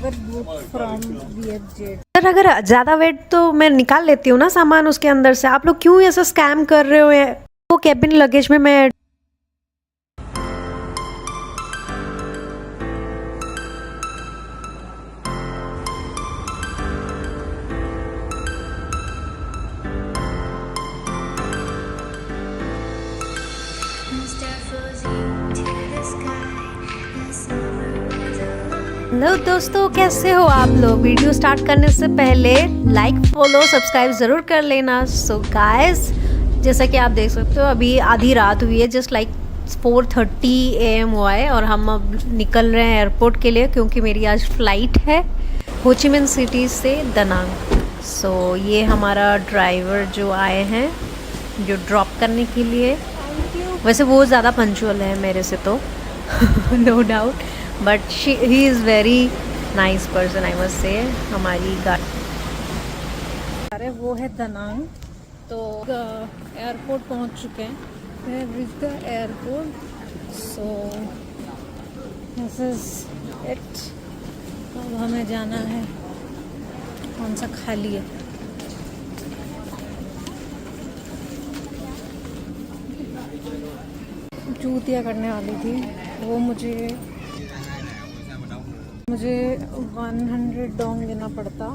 never book from Vietjet. Sir अगर ज़्यादा wait तो मैं निकाल लेती हूँ ना सामान उसके अंदर से, आप लोग क्यों ऐसा स्कैम कर रहे हो? वो कैबिन लगेज में मैं हेलो दोस्तों, कैसे हो आप लोग? वीडियो स्टार्ट करने से पहले लाइक फॉलो सब्सक्राइब ज़रूर कर लेना। सो गाइस, जैसा कि आप देख सकते हो अभी आधी रात हुई है, जस्ट लाइक 4:30 AM हुआ है और हम अब निकल रहे हैं एयरपोर्ट के लिए, क्योंकि मेरी आज फ़्लाइट है हो ची मिन सिटी से दनांग। सो ये हमारा ड्राइवर जो आए हैं जो ड्रॉप करने के लिए, वैसे वो ज़्यादा पंचुअल है मेरे से तो no doubt, but he is very nice person I must say. हमारी गाड़ी अरे वो है दनांग, तो एयरपोर्ट पहुंच चुके हैं। We reach the airport, so this is it. अब हमें जाना है, कौन सा खाली है? जूतियाँ करने वाली थी, वो मुझे 100 डोंग देना पड़ता,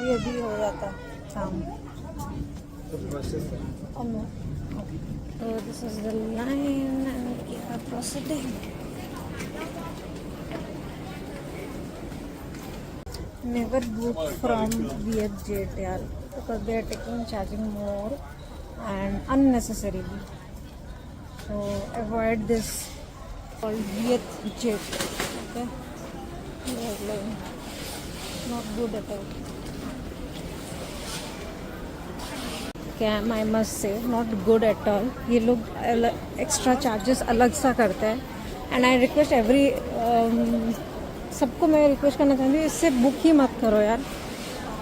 ये भी हो जाता शाम। तो this is the line and we are proceeding. Never book from Vietjet यार, because they are taking charging more and unnecessarily, so avoid this called Vietjet. Okay, airline not good at all. Scam, I must say, not good at all. ये लोग extra charges अलग सा करते हैं, and I request every सबको मैं request करना चाहती हूँ, इससे बुक ही मत करो यार,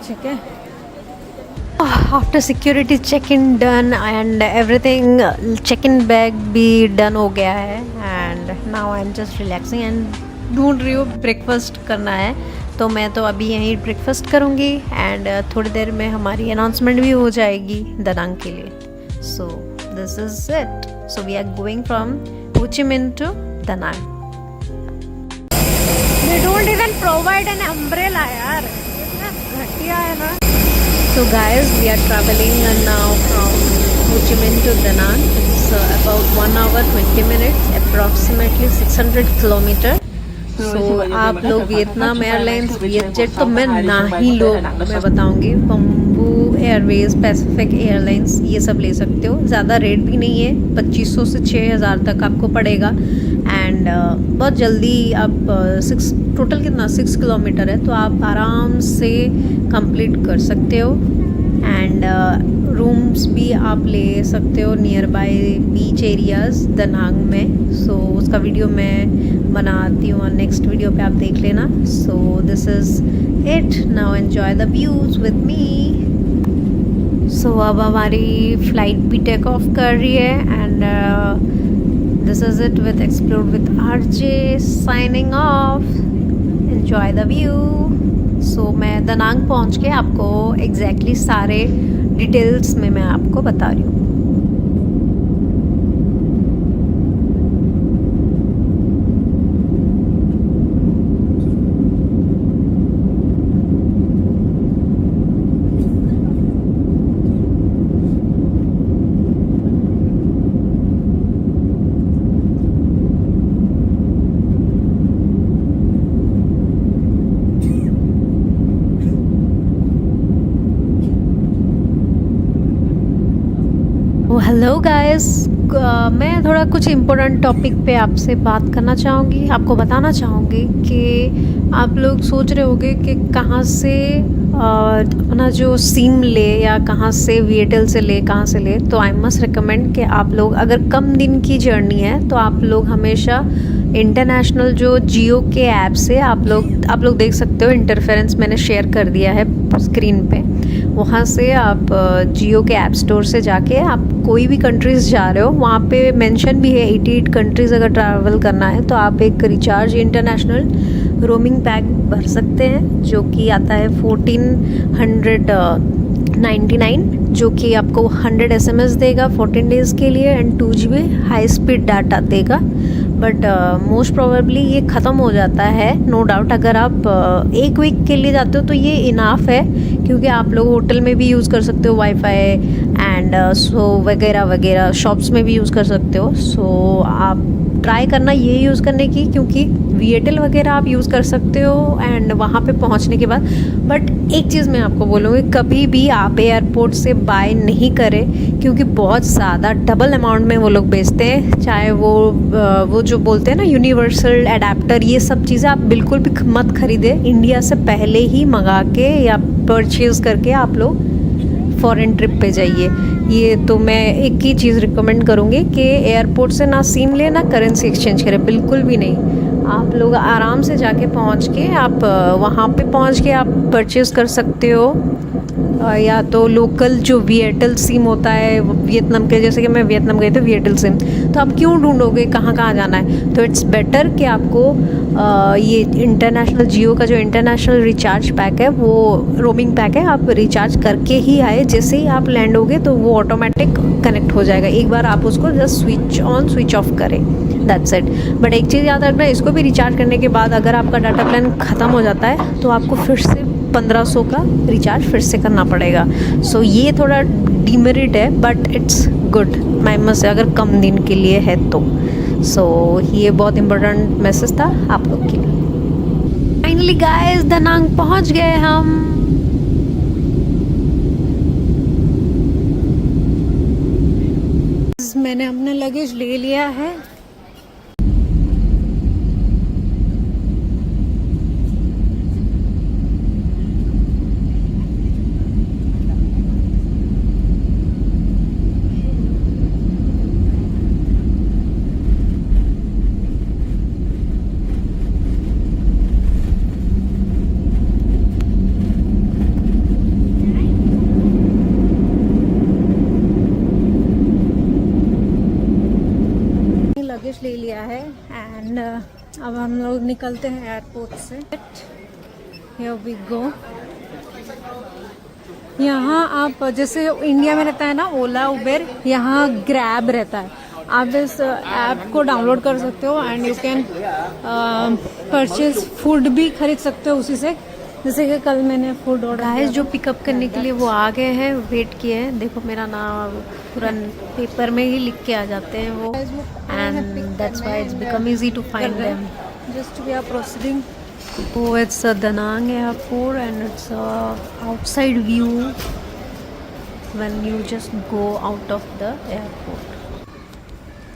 ठीक है? After security check in done and everything, check in bag भी डन हो गया है, and now I am just relaxing and ढूंढ रही हूँ ब्रेकफास्ट करना है, तो मैं तो अभी यहीं ब्रेकफास्ट करूँगी एंड थोड़ी देर में हमारी अनाउंसमेंट भी हो जाएगी दनांग के लिए। So this is it. So we are going from Ho Chi Minh to Da Nang. They don't even provide an umbrella यार, इतना घटिया है ना। So guys, we are traveling now from Ho Chi Minh to Da Nang. It's about 1 hour 20 minutes, approximately 600 kilometer. So आप लोग Vietnam airlines, VietJet तो मैं ना ही लो, मैं बताऊंगी, बम्बू एयरवेज, पैसिफिक एयरलाइंस, ये सब ले सकते हो। ज़्यादा रेट भी नहीं है, 2500 से 6000 तक आपको पड़ेगा, एंड बहुत जल्दी आप टोटल कितना 6 किलोमीटर है, तो आप आराम से कंप्लीट कर सकते हो, एंड रूम्स भी आप ले सकते हो nearby beach areas Da Nang में। सो उसका वीडियो मैं बनाती हूँ, नेक्स्ट वीडियो पे आप देख लेना। So this is it, now enjoy the views with me. So अब हमारी फ़्लाइट भी टेक ऑफ कर रही है, and this is it with explore with RJ signing off. Enjoy the view. So मैं दनांग पहुंच के आपको एग्जैक्टली सारे डिटेल्स में मैं आपको बता रही हूँ। हेलो गाइस, मैं थोड़ा कुछ इम्पोर्टेंट टॉपिक पे आपसे बात करना चाहूँगी, आपको बताना चाहूँगी कि आप लोग सोच रहे होंगे कि कहाँ से अपना जो सिम ले या कहाँ से VTL से ले, कहाँ से ले। तो आई मस्ट रिकमेंड कि आप लोग अगर कम दिन की जर्नी है तो आप लोग हमेशा इंटरनेशनल जो जियो के ऐप से आप लोग देख सकते हो, इंटरफेरेंस मैंने शेयर कर दिया है स्क्रीन पे, वहाँ से आप जियो के ऐप स्टोर से जाके आप कोई भी कंट्रीज़ जा रहे हो, वहाँ पे मेंशन भी है 88 कंट्रीज़ अगर ट्रैवल करना है तो आप एक रिचार्ज इंटरनेशनल रोमिंग पैक भर सकते हैं, जो कि आता है 1499, जो कि आपको 100 SMS देगा 14 डेज़ के लिए and 2 GB high speed data देगा। बट मोस्ट प्रोबेबली ये ख़त्म हो जाता है, नो डाउट। अगर आप एक वीक के लिए जाते हो तो ये इनाफ है, क्योंकि आप लोग होटल में भी यूज़ कर सकते हो वाईफाई एंड सो वगैरह वगैरह, शॉप्स में भी यूज़ कर सकते हो। सो आप ट्राई करना ये यूज़ करने की, क्योंकि वीएयरटेल वगैरह आप यूज़ कर सकते हो एंड वहाँ पे पहुँचने के बाद। बट एक चीज़ मैं आपको बोलूँगी, कभी भी आप एयरपोर्ट से बाय नहीं करें, क्योंकि बहुत ज़्यादा डबल अमाउंट में वो लोग बेचते हैं। चाहे वो जो बोलते हैं ना यूनिवर्सल एडाप्टर, ये सब चीज़ें आप बिल्कुल भी मत खरीदें। इंडिया से पहले ही मंगा के या परचेज़ करके आप लोग फॉरेन ट्रिप पे जाइए। ये तो मैं एक ही चीज़ रिकमेंड करूँगी कि एयरपोर्ट से ना सिम ले ना करेंसी एक्सचेंज करें, बिल्कुल भी नहीं। आप लोग आराम से जाके पहुँच के आप वहाँ पे पहुँच के आप परचेज़ कर सकते हो, या तो लोकल जो वीएयरटेल सिम होता है वियतनाम के, जैसे कि मैं वियतनाम गई थी वीएयरटेल सिम, तो आप क्यों ढूंढोगे कहाँ कहाँ जाना है। तो इट्स बेटर कि आपको ये इंटरनेशनल जियो का जो इंटरनेशनल रिचार्ज पैक है, वो रोमिंग पैक है, आप रिचार्ज करके ही आए। जैसे ही आप लैंड होगे तो वो ऑटोमेटिक कनेक्ट हो जाएगा, एक बार आप उसको just switch on switch off करें, दैट्स इट। बट एक चीज़ याद रखना, इसको भी रिचार्ज करने के बाद अगर आपका डाटा प्लान ख़त्म हो जाता है तो आपको फिर से 1500 का रिचार्ज फिर से करना पड़ेगा। सो ये थोड़ा डिमेरिट है, but it's good my must, अगर कम दिन के लिए है तो। सो ये बहुत इम्पोर्टेंट मैसेज था आप लोग के लिए। फाइनली गाइस दनांग पहुंच गए हम। मैंने अपना लगेज ले लिया है। लगेज ले लिया है एंड अब हम लोग निकलते हैं एयरपोर्ट से। Here we go. यहाँ आप जैसे इंडिया में रहता है ना ओला उबेर, यहाँ ग्रैब रहता है। आप इस ऐप को डाउनलोड कर सकते हो and you can purchase food भी खरीद सकते हो उसी से। जैसे कि कल मैंने फूड ऑर्डर गाइस जो पिकअप करने के लिए वो आ गए हैं, वेट किए हैं। देखो मेरा नाम पूरा पेपर में ही लिख के आ जाते हैं वो, and that's why it's become easy to find them. Just we are proceeding. Oh, it's Danang Airport and it's a outside view when you just go out of the airport.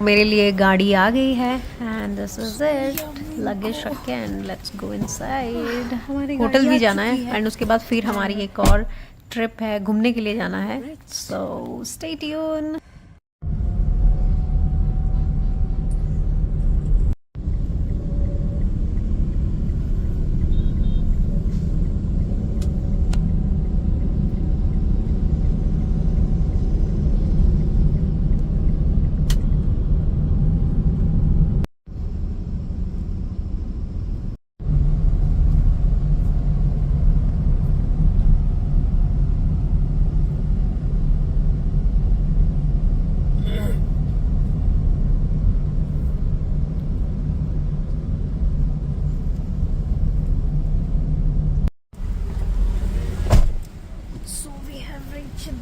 मेरे लिए गाड़ी आ गई है and this is it. Luggage रख के and let's go inside. Hotel भी जाना है and उसके बाद फिर हमारी एक और ट्रिप है, घूमने के लिए जाना है. So stay tuned.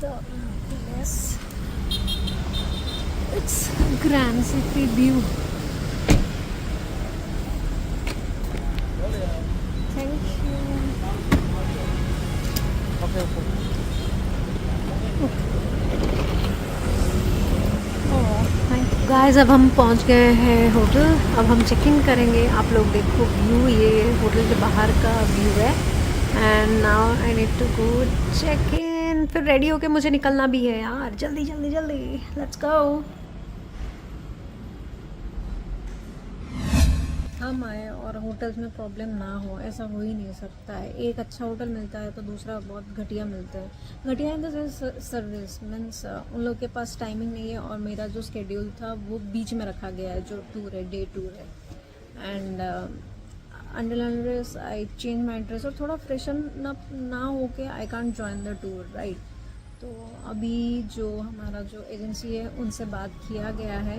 The place, it's Grand City view. Thank you. Okay. Guys अब हम पहुंच गए हैं होटल. अब हम चेक इन करेंगे. आप लोग देखो व्यू, ये होटल के बाहर का व्यू है. And now I need to go check in. फिर रेडी होके मुझे निकलना भी है यार. जल्दी जल्दी जल्दी, लेट्स गो. हम आए और होटल्स में प्रॉब्लम ना हो, ऐसा हो ही नहीं सकता है। एक अच्छा होटल मिलता है तो दूसरा बहुत घटिया मिलता है। घटिया in the sense service means उन लोग के पास टाइमिंग नहीं है और मेरा जो स्केड्यूल था वो बीच में रखा गया है, जो टूर है, डे टूर है। And until I change my dress और थोड़ा फ्रेशन अप ना होके I can't join the tour, right. तो अभी जो हमारा जो एजेंसी है उनसे बात किया गया है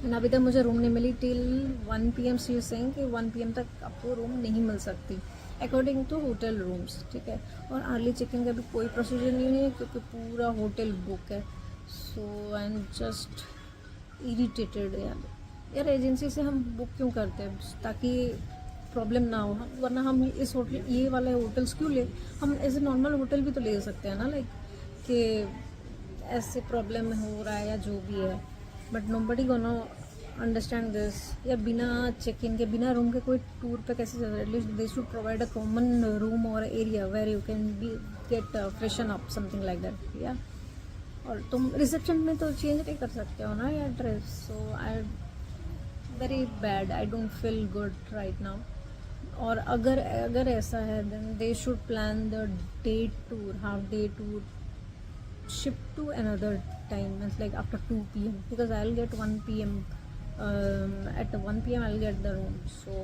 एंड अभी तक मुझे रूम नहीं मिली। टिल 1 PM सी सेइंग कि 1 PM तक आपको रूम नहीं मिल सकती अकॉर्डिंग टू होटल रूम्स, ठीक है। और अर्ली चेकिंग का भी कोई प्रोसीजर नहीं है क्योंकि पूरा होटल बुक है। सो आई एम जस्ट इरिटेटेड यार एजेंसी से हम बुक क्यों करते हैं, ताकि प्रॉब्लम ना हो। वरना हम इस होटल, ये वाले होटल्स क्यों ले, हम ऐसे नॉर्मल होटल भी तो ले सकते हैं ना, लाइक कि ऐसे प्रॉब्लम हो रहा है या जो भी है। But nobody gonna understand this. या बिना चेक इन के, बिना रूम के कोई टूर पे कैसे चल रहा है। At least they should provide a common room और area where you can be get freshen up, something like that. या और तुम रिसेप्शन में तो चेंज नहीं कर सकते हो ना यार dress. So I very bad, I don't feel good right now. और अगर ऐसा है then they should plan the day tour, half day tour, shift to another time. It's like after 2 PM because I'll get 1 PM. At 1 PM I'll get the room. So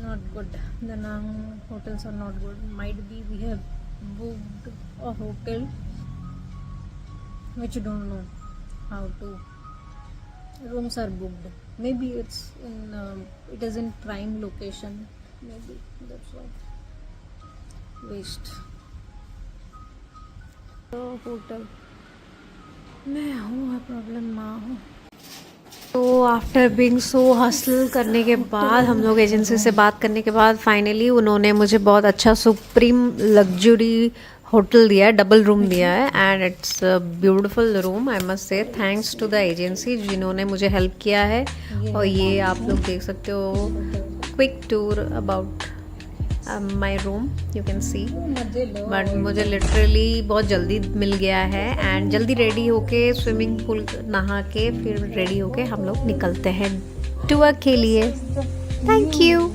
not good. The Nang hotels are not good. Might be we have booked a hotel which you don't know how to. Rooms are booked. Maybe it's in it is in prime location. Maybe that's why. Waste. Hotel मैं हूँ, problem ना हो। तो after being so hustle करने के बाद, हम लोग एजेंसी से बात करने के बाद फाइनली उन्होंने मुझे बहुत अच्छा सुप्रीम लग्जरी होटल दिया है, डबल रूम दिया है and it's beautiful room. I must say thanks to the agency जिन्होंने मुझे हेल्प किया है। और ये आप लोग देख सकते हो quick tour about my room, you can see. But मुझे लिटरली बहुत जल्दी मिल गया है एंड जल्दी रेडी होके स्विमिंग पूल नहा के फिर रेडी होके हम लोग निकलते हैं टूर के लिए। Thank you.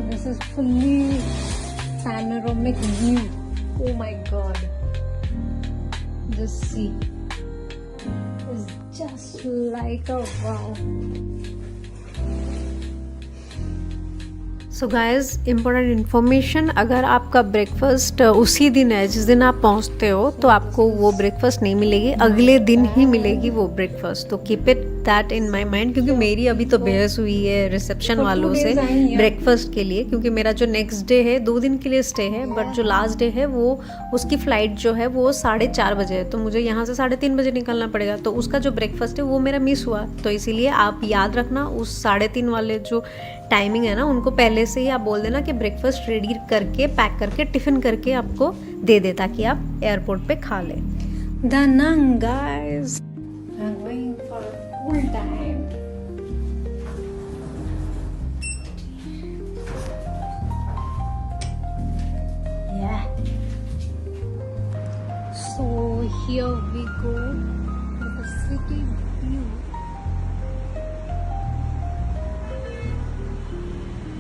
This is fully panoramic view. Oh my god. This sea is just like a wow. So guys important information, अगर आपका ब्रेकफास्ट उसी दिन है जिस दिन आप पहुंचते हो तो आपको वो ब्रेकफास्ट नहीं मिलेगी, अगले दिन ही मिलेगी वो ब्रेकफास्ट। तो keep it that in my mind, क्योंकि मेरी अभी तो बहस हुई है रिसेप्शन वालों से ब्रेकफास्ट के लिए, क्योंकि मेरा जो नेक्स्ट डे है 2 दिन के लिए स्टे है, बट जो लास्ट डे है वो उसकी फ़्लाइट जो है वो 4:30 बजे है, तो मुझे यहाँ से 3:30 बजे निकलना पड़ेगा। तो उसका जो ब्रेकफास्ट है वो मेरा मिस हुआ। तो इसीलिए आप याद रखना उस 3:30 वाले जो टाइमिंग है ना, उनको पहले से ही आप बोल देना कि ब्रेकफास्ट रेडी करके पैक करके टिफ़िन करके आपको दे दे, ताकि आप एयरपोर्ट पे खा लें। Da Nang guys, I'm going for full time. Yeah. So here we go with the city view.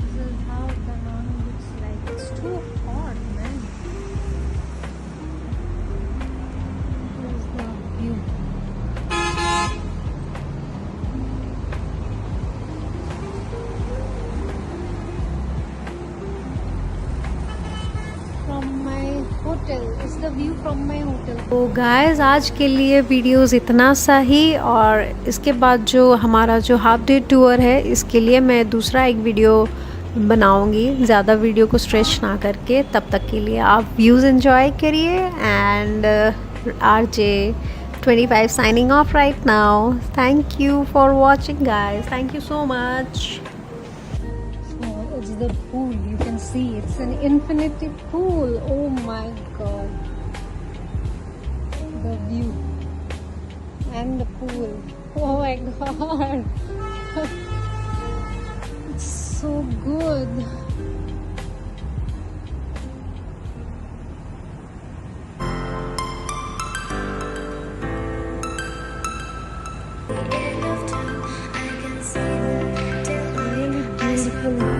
This is how Da Nang looks like. It's too hot, man. Here's the view. From my hotel. It's the view from my hotel. तो guys आज के लिए videos इतना सा ही, और इसके बाद जो हमारा जो हाफ डे टूर है इसके लिए मैं दूसरा एक वीडियो बनाऊंगी, ज़्यादा वीडियो को स्ट्रेच ना करके। तब तक के लिए आप व्यूज़ एंजॉय करिए and RJ25 signing off right now. Thank you for watching guys. Thank you so much. So it's the pool. You can see it's an infinity pool. Oh my god. The view and the pool. Oh my god. so good. Really beautiful.